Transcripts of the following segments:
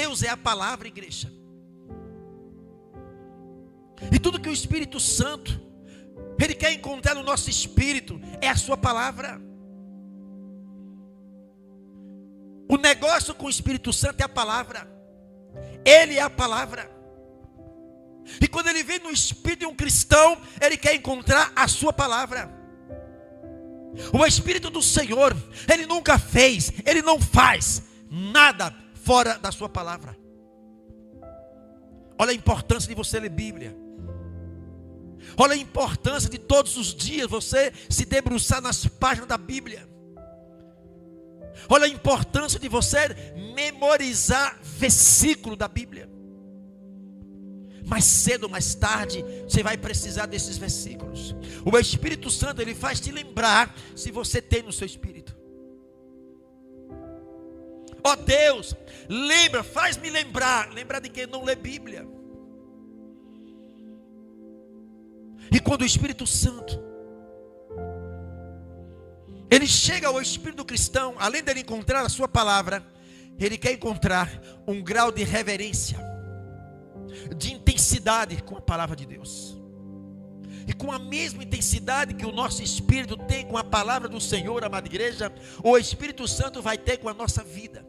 Deus é a palavra, igreja. E tudo que o Espírito Santo, Ele quer encontrar no nosso espírito, é a sua palavra. O negócio com o Espírito Santo é a palavra. Ele é a palavra. E quando ele vem no espírito de um cristão, ele quer encontrar a sua palavra. O Espírito do Senhor, Ele nunca fez, Ele não faz nada fora da sua palavra. Olha a importância de você ler Bíblia. Olha a importância de todos os dias você se debruçar nas páginas da Bíblia. Olha a importância de você memorizar versículo da Bíblia. Mais cedo ou mais tarde, você vai precisar desses versículos. O Espírito Santo, ele faz te lembrar, se você tem no seu espírito. Ó Deus, lembra, faz-me lembrar de quem não lê Bíblia. E quando o Espírito Santo, ele chega ao espírito do cristão, além dele encontrar a sua palavra, ele quer encontrar um grau de reverência, de intensidade com a palavra de Deus. E com a mesma intensidade que o nosso espírito tem com a palavra do Senhor, amada igreja, o Espírito Santo vai ter com a nossa vida.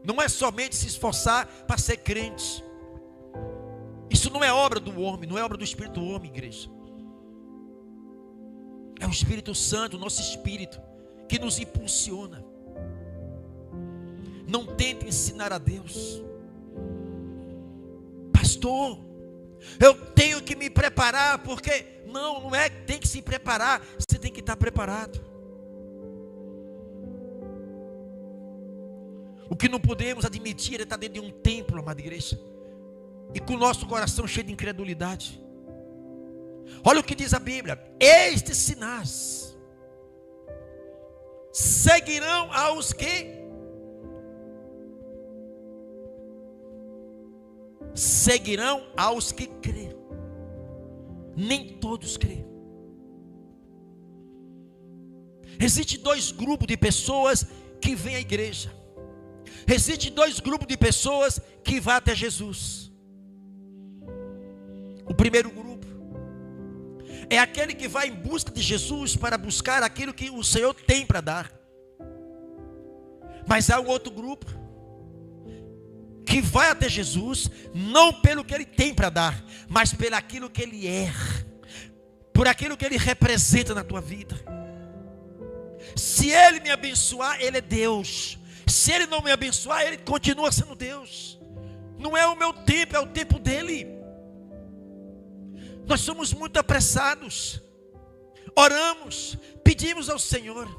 Não é somente se esforçar para ser crente. Isso não é obra do homem, não é obra do Espírito do homem, igreja. É o Espírito Santo, o nosso espírito, que nos impulsiona. Não tente ensinar a Deus. Pastor, eu tenho que me preparar, porque não é que tem que se preparar, você tem que estar preparado. O que não podemos admitir é estar dentro de um templo, amada igreja, e com o nosso coração cheio de incredulidade. Olha o que diz a Bíblia: estes sinais seguirão aos que crêem. Nem todos creem. Existem dois grupos de pessoas que vêm à igreja. Existem dois grupos de pessoas que vão até Jesus. O primeiro grupo é aquele que vai em busca de Jesus para buscar aquilo que o Senhor tem para dar. Mas há um outro grupo que vai até Jesus, não pelo que Ele tem para dar, mas pelo aquilo que Ele é, por aquilo que Ele representa na tua vida. Se Ele me abençoar, Ele é Deus. Se Ele não me abençoar, Ele continua sendo Deus. Não é o meu tempo, é o tempo dEle. Nós somos muito apressados, oramos, pedimos ao Senhor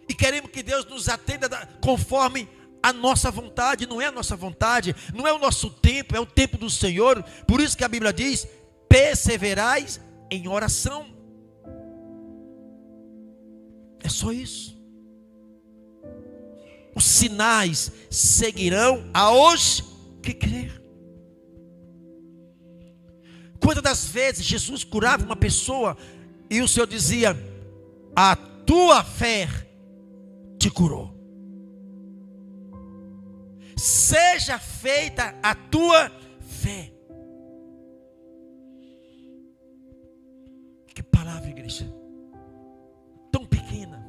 e queremos que Deus nos atenda conforme a nossa vontade. Não é a nossa vontade, não é o nosso tempo, é o tempo do Senhor. Por isso que a Bíblia diz: perseverais em oração. É só isso. Os sinais seguirão aos que crer. Quantas das vezes Jesus curava uma pessoa e o Senhor dizia: a tua fé te curou. Seja feita a tua fé. Que palavra, igreja, tão pequena.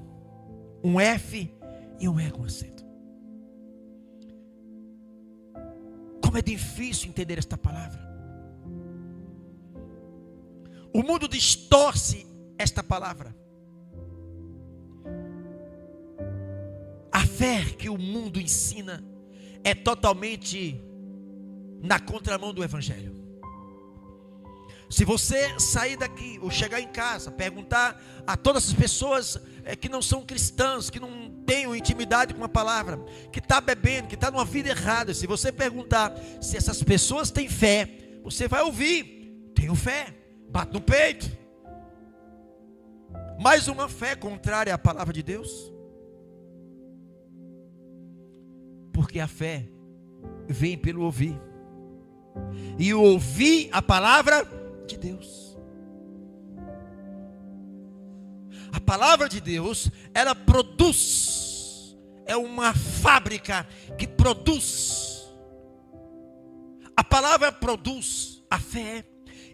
Um F e um E com acento. Como é difícil entender esta palavra. O mundo distorce esta palavra. A fé que o mundo ensina é totalmente na contramão do Evangelho. Se você sair daqui ou chegar em casa, perguntar a todas as pessoas que não são cristãs, que não têm intimidade com a palavra, que está bebendo, que está numa vida errada, se você perguntar se essas pessoas têm fé, você vai ouvir: tenho fé. Bate no peito. Mais uma fé contrária à palavra de Deus. Porque a fé vem pelo ouvir, e o ouvir a palavra de Deus. A palavra de Deus, ela produz é uma fábrica que produz. A palavra produz a fé.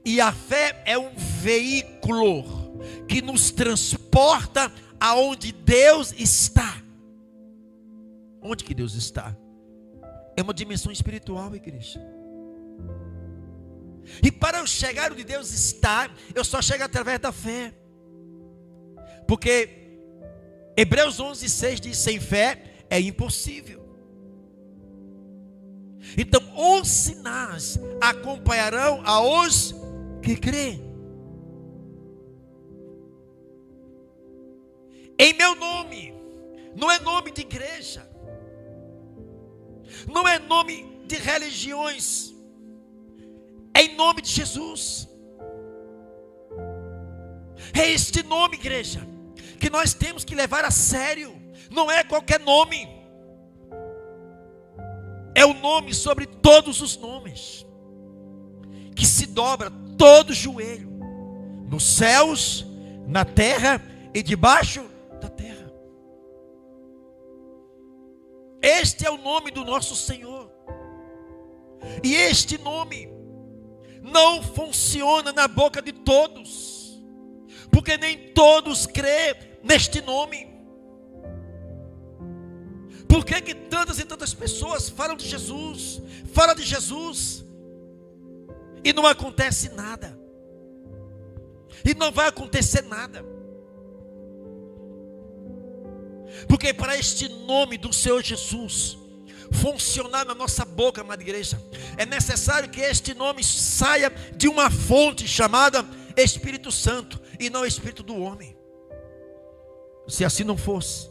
E a fé é um veículo que nos transporta aonde Deus está. Onde que Deus está? É uma dimensão espiritual, igreja. E para eu chegar onde Deus está, eu só chego através da fé. Porque Hebreus 11:6 diz: sem fé é impossível. Então, os sinais acompanharão aos que crê. Em meu nome, não é nome de igreja, não é nome de religiões, é em nome de Jesus. É este nome, igreja, que nós temos que levar a sério. Não é qualquer nome, é o nome sobre todos os nomes, que se dobra todo joelho, nos céus, na terra e debaixo da terra. Este é o nome do nosso Senhor. E este nome não funciona na boca de todos, porque nem todos crêem neste nome. Por que que tantas e tantas pessoas falam de Jesus, e não acontece nada? E não vai acontecer nada. Porque para este nome do Senhor Jesus funcionar na nossa boca, amada igreja, é necessário que este nome saia de uma fonte chamada Espírito Santo, e não Espírito do homem. Se assim não fosse,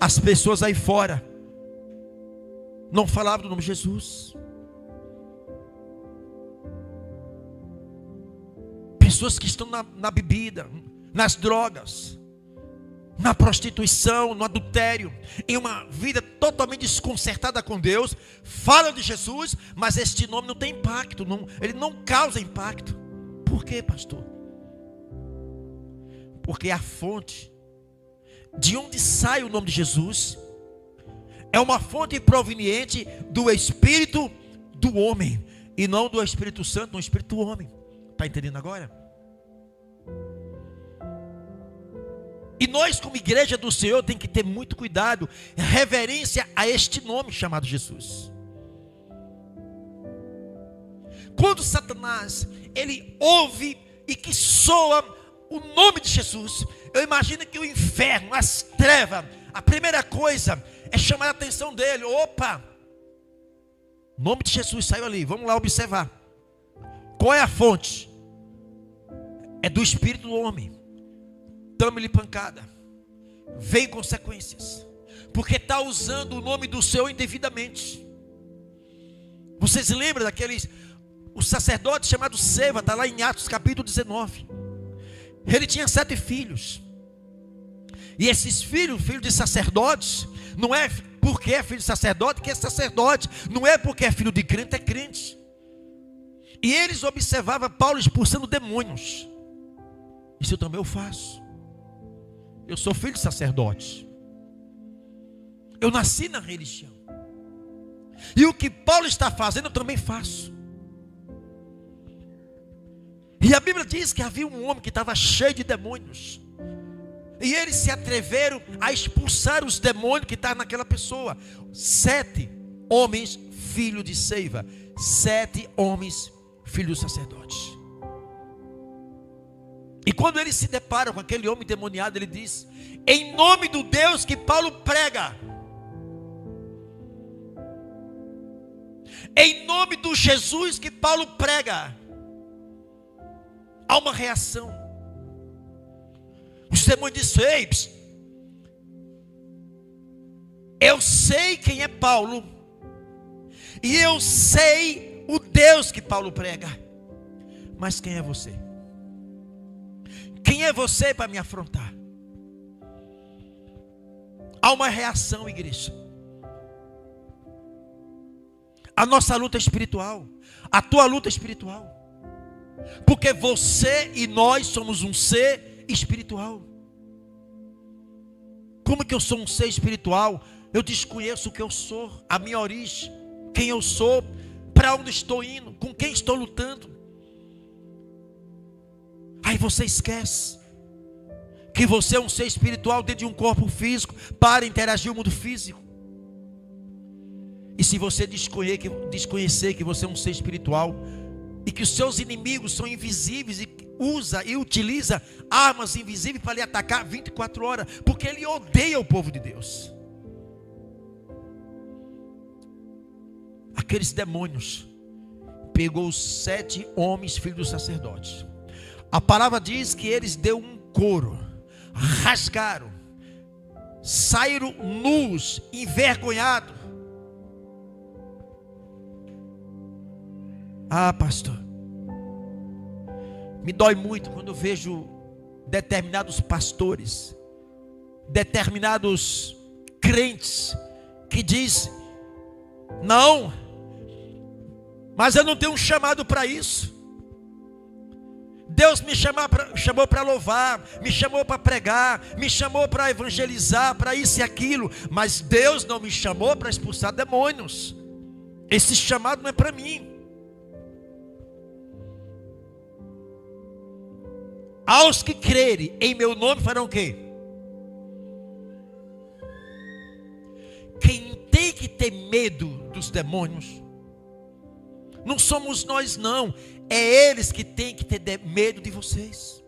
as pessoas aí fora não falavam do nome de Jesus. Pessoas que estão na bebida, nas drogas, na prostituição, no adultério, em uma vida totalmente desconcertada com Deus, falam de Jesus, mas este nome não tem impacto, ele não causa impacto. Por quê, pastor? Porque a fonte de onde sai o nome de Jesus é uma fonte proveniente do Espírito do homem, e não do Espírito Santo, do Espírito do homem. Está entendendo agora? E nós, como igreja do Senhor, tem que ter muito cuidado, reverência a este nome chamado Jesus. Quando Satanás, ele ouve e que soa o nome de Jesus, eu imagino que o inferno, as trevas, a primeira coisa é chamar a atenção dele. Opa, o nome de Jesus saiu ali, vamos lá observar. Qual é a fonte? É do espírito do homem. Tome-lhe pancada, vem consequências, porque está usando o nome do Senhor indevidamente. Vocês lembram o sacerdote chamado Seva, está lá em Atos capítulo 19. Ele tinha 7 filhos, e esses filhos de sacerdotes, não é porque é filho de sacerdote que é sacerdote, não é porque é filho de crente, é crente. E eles observavam Paulo expulsando demônios. Isso também eu faço. Eu sou filho de sacerdote. Eu nasci na religião. E o que Paulo está fazendo, eu também faço. E a Bíblia diz que havia um homem que estava cheio de demônios. E eles se atreveram a expulsar os demônios que estavam naquela pessoa. 7 homens, filhos de Seva. 7 homens, filhos do sacerdote. E quando ele se depara com aquele homem demoniado, ele diz: em nome do Deus que Paulo prega, em nome do Jesus que Paulo prega, há uma reação. Os demônios dizem: ei, eu sei quem é Paulo, e eu sei o Deus que Paulo prega, mas quem é você? Quem é você para me afrontar? Há uma reação, igreja. A nossa luta é espiritual, a tua luta é espiritual, porque você e nós somos um ser espiritual. Como que eu sou um ser espiritual Eu desconheço o que eu sou, a minha origem, quem eu sou, para onde estou indo, com quem estou lutando. Aí você esquece que você é um ser espiritual dentro de um corpo físico para interagir com o mundo físico. E se você desconhecer que você é um ser espiritual e que os seus inimigos são invisíveis e usa e utiliza armas invisíveis para lhe atacar 24 horas, porque ele odeia o povo de Deus. Aqueles demônios pegou os 7 homens, filhos dos sacerdotes. A palavra diz que eles deu um coro, rasgaram, saíram nus, envergonhados. Ah, pastor, me dói muito quando eu vejo determinados pastores, determinados crentes que diz: não, mas eu não tenho um chamado para isso. Deus me chamou para louvar, me chamou para pregar, me chamou para evangelizar, para isso e aquilo, mas Deus não me chamou para expulsar demônios. Esse chamado não é para mim. Aos que crerem em meu nome farão o quê? Quem tem que ter medo dos demônios não somos nós, não. É eles que têm que ter medo de vocês.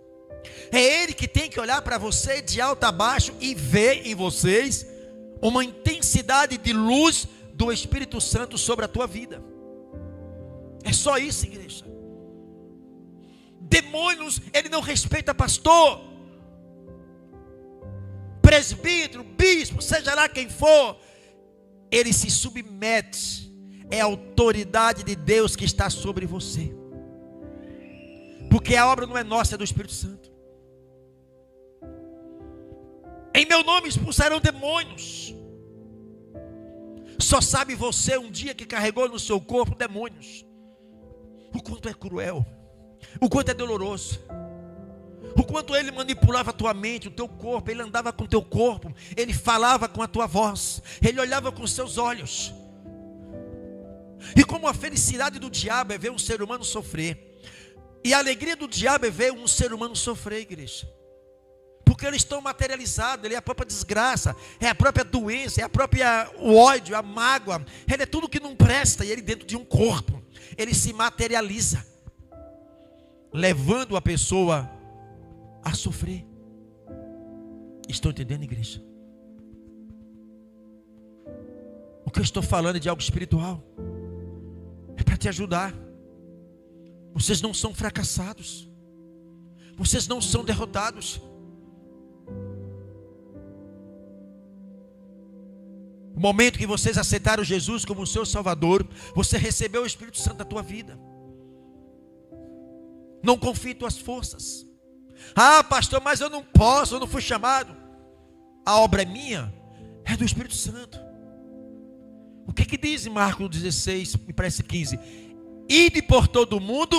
É ele que tem que olhar para você de alto a baixo e ver em vocês uma intensidade de luz do Espírito Santo sobre a tua vida. É só isso, igreja. Demônios, ele não respeita pastor, presbítero, bispo, seja lá quem for. Ele se submete. É a autoridade de Deus que está sobre você. Porque a obra não é nossa, é do Espírito Santo. Em meu nome expulsarão demônios. Só sabe você um dia que carregou no seu corpo demônios. O quanto é cruel. O quanto é doloroso. O quanto ele manipulava a tua mente, o teu corpo. Ele andava com o teu corpo. Ele falava com a tua voz. Ele olhava com os seus olhos. E como a felicidade do diabo é ver um ser humano sofrer, e a alegria do diabo é ver um ser humano sofrer, igreja. Porque eles estão materializados. Ele é a própria desgraça, é a própria doença, é a própria o ódio, a mágoa. Ele é tudo que não presta. E ele dentro de um corpo, ele se materializa, levando a pessoa a sofrer. Estão entendendo, igreja? O que eu estou falando é de algo espiritual. É para te ajudar. Vocês não são fracassados. Vocês não são derrotados. No momento que vocês aceitaram Jesus como o seu Salvador, você recebeu o Espírito Santo na tua vida. Não confie em tuas forças. Ah, pastor, mas eu não posso, eu não fui chamado. A obra é minha, é do Espírito Santo. O que diz em Marcos 16, me parece 15? Ide por todo o mundo,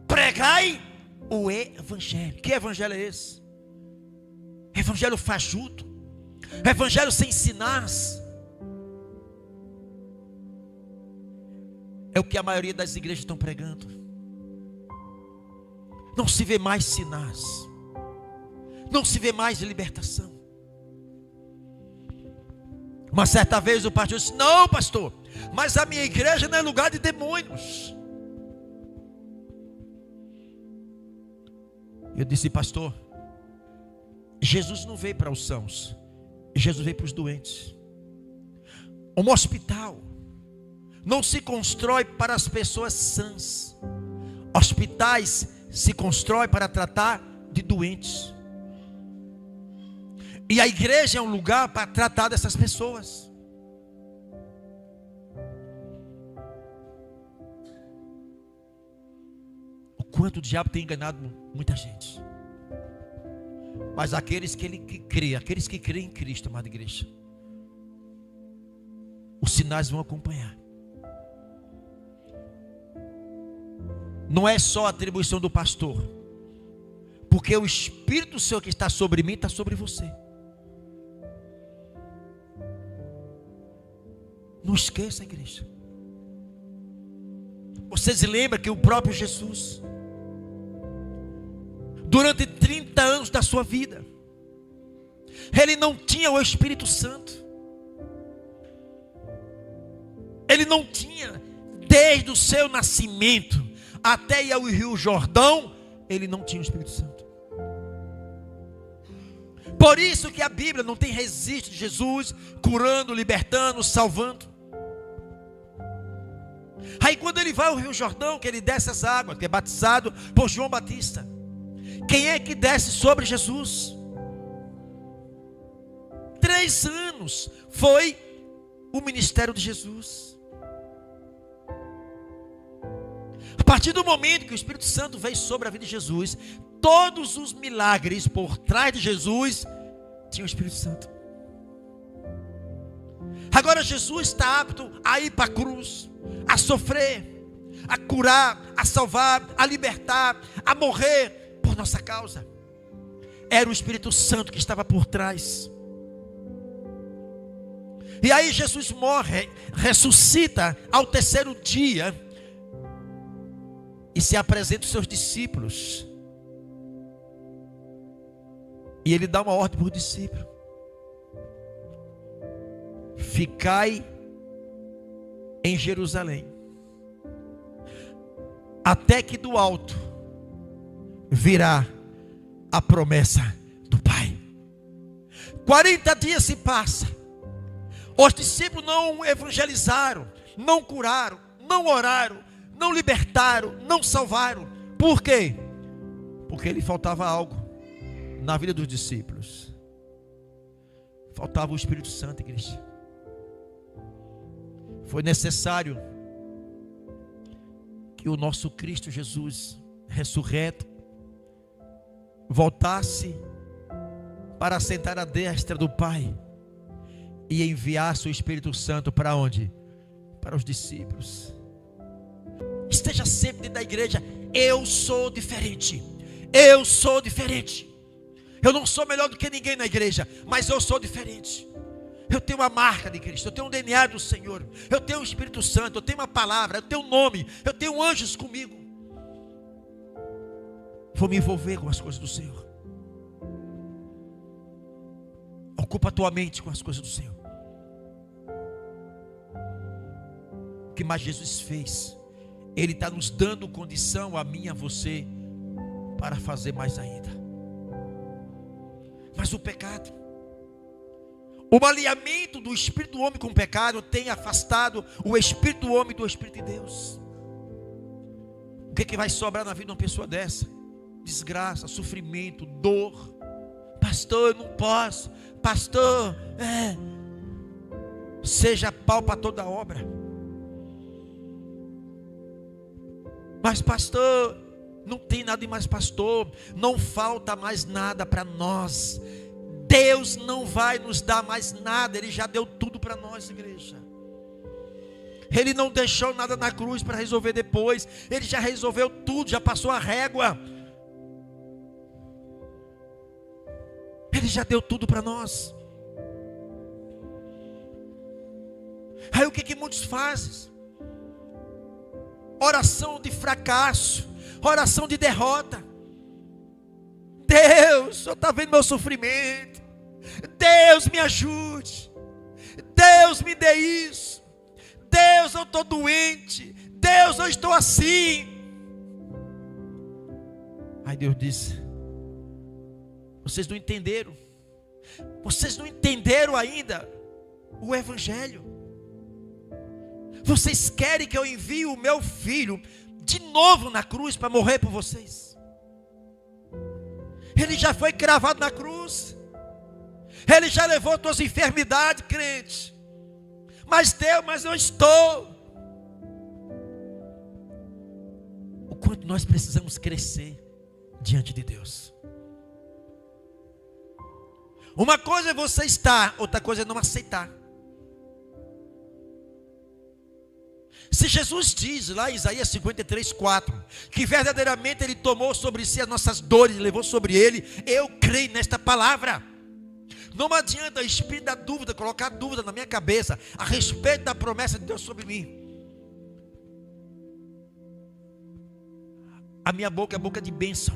pregai o evangelho. Que evangelho é esse? Evangelho fajuto, evangelho sem sinais. É o que a maioria das igrejas estão pregando. Não se vê mais sinais, não se vê mais libertação. Uma certa vez o pastor disse: não, pastor, mas a minha igreja não é lugar de demônios. Eu disse: pastor, Jesus não veio para os sãos, Jesus veio para os doentes. Um hospital não se constrói para as pessoas sãs. Hospitais se constrói para tratar de doentes. E a igreja é um lugar para tratar dessas pessoas. O quanto o diabo tem enganado muita gente. Mas aqueles que creem em Cristo, amada igreja, os sinais vão acompanhar. Não é só a atribuição do pastor, porque o Espírito Santo que está sobre mim está sobre você. Não esqueça, igreja. Vocês lembram que o próprio Jesus, durante 30 anos da sua vida, ele não tinha o Espírito Santo. Ele não tinha, desde o seu nascimento até ir ao Rio Jordão, ele não tinha o Espírito Santo. Por isso que a Bíblia não tem registro de Jesus curando, libertando, salvando. Aí quando ele vai ao Rio Jordão, que ele desce as águas, que é batizado por João Batista, quem é que desce sobre Jesus? 3 anos foi o ministério de Jesus. A partir do momento que o Espírito Santo veio sobre a vida de Jesus, todos os milagres por trás de Jesus tinham o Espírito Santo. Agora Jesus está apto a ir para a cruz, a sofrer, a curar, a salvar, a libertar, a morrer por nossa causa. Era o Espírito Santo que estava por trás. E aí Jesus morre, ressuscita ao 3º dia e se apresenta aos seus discípulos. E ele dá uma ordem para os discípulos: ficai em Jerusalém, até que do alto virá a promessa do Pai. 40 dias se passam. Os discípulos não evangelizaram, não curaram, não oraram, não libertaram, não salvaram. Por quê? Porque lhe faltava algo na vida dos discípulos. Faltava o Espírito Santo, igreja. Foi necessário que o nosso Cristo Jesus, ressurreto, voltasse para sentar à destra do Pai e enviasse o Espírito Santo para onde? Para os discípulos. Esteja sempre dentro da igreja: eu sou diferente, eu sou diferente. Eu não sou melhor do que ninguém na igreja, mas eu sou diferente. Eu tenho a marca de Cristo, eu tenho o DNA do Senhor, eu tenho o Espírito Santo, eu tenho uma palavra, eu tenho um nome, eu tenho anjos comigo. Vou me envolver com as coisas do Senhor. Ocupa a tua mente com as coisas do Senhor. O que mais Jesus fez? Ele está nos dando condição, a mim e a você, para fazer mais ainda. Mas o pecado, o alinhamento do espírito do homem com o pecado, tem afastado o espírito do homem do Espírito de Deus. O que vai sobrar na vida de uma pessoa dessa? Desgraça, sofrimento, dor. Pastor, eu não posso. Pastor, seja pau para toda obra. Mas pastor, não tem nada de mais, pastor. Não falta mais nada para nós. Deus não vai nos dar mais nada. Ele já deu tudo para nós, igreja. Ele não deixou nada na cruz para resolver depois. Ele já resolveu tudo, já passou a régua. Ele já deu tudo para nós. Aí o que muitos fazem? Oração de fracasso, oração de derrota. Deus, o Senhor está vendo meu sofrimento. Deus, me ajude. Deus, me dê isso. Deus, eu estou doente. Deus, eu estou assim. Aí Deus disse: vocês não entenderam. Vocês não entenderam ainda o Evangelho. Vocês querem que eu envie o meu filho de novo na cruz para morrer por vocês? Ele já foi cravado na cruz. Ele já levou tuas enfermidades, crente. Mas Deus, mas eu estou. O quanto nós precisamos crescer diante de Deus. Uma coisa é você estar, outra coisa é não aceitar. Se Jesus diz lá em Isaías 53:4, que verdadeiramente Ele tomou sobre si as nossas dores, levou sobre Ele, eu creio nesta palavra. Não adianta o espírito da dúvida colocar dúvida na minha cabeça a respeito da promessa de Deus sobre mim. A minha boca é boca de bênção,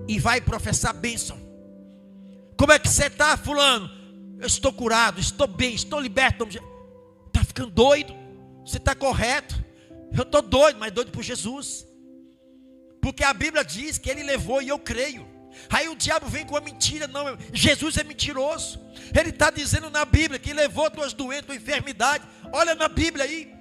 e vai professar bênção. Como é que você está, fulano? Eu estou curado, estou bem, estou liberto. Está ficando doido? Você está correto. Eu estou doido, mas doido por Jesus. Porque a Bíblia diz que Ele levou e eu creio. Aí o diabo vem com a mentira. Não, Jesus é mentiroso. Ele está dizendo na Bíblia que levou tuas doenças, tua enfermidade. Olha na Bíblia aí.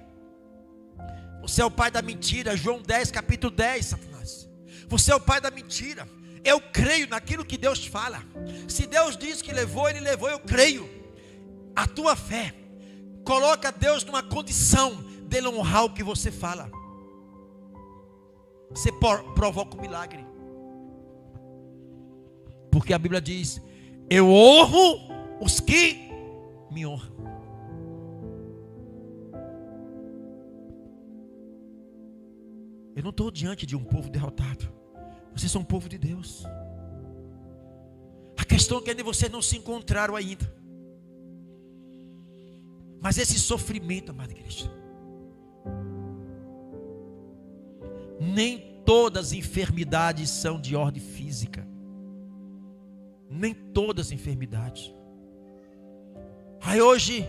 Você é o pai da mentira. João 10, capítulo 10, Satanás. Você é o pai da mentira. Eu creio naquilo que Deus fala. Se Deus diz que levou, Ele levou, eu creio. A tua fé coloca Deus numa condição dele honrar o que você fala. Você provoca um milagre. Porque a Bíblia diz: eu honro os que me honram. Eu não estou diante de um povo derrotado. Vocês são um povo de Deus. A questão é que ainda vocês não se encontraram ainda. Mas esse sofrimento, amada igreja, nem todas as enfermidades são de ordem física. Nem todas as enfermidades. Aí hoje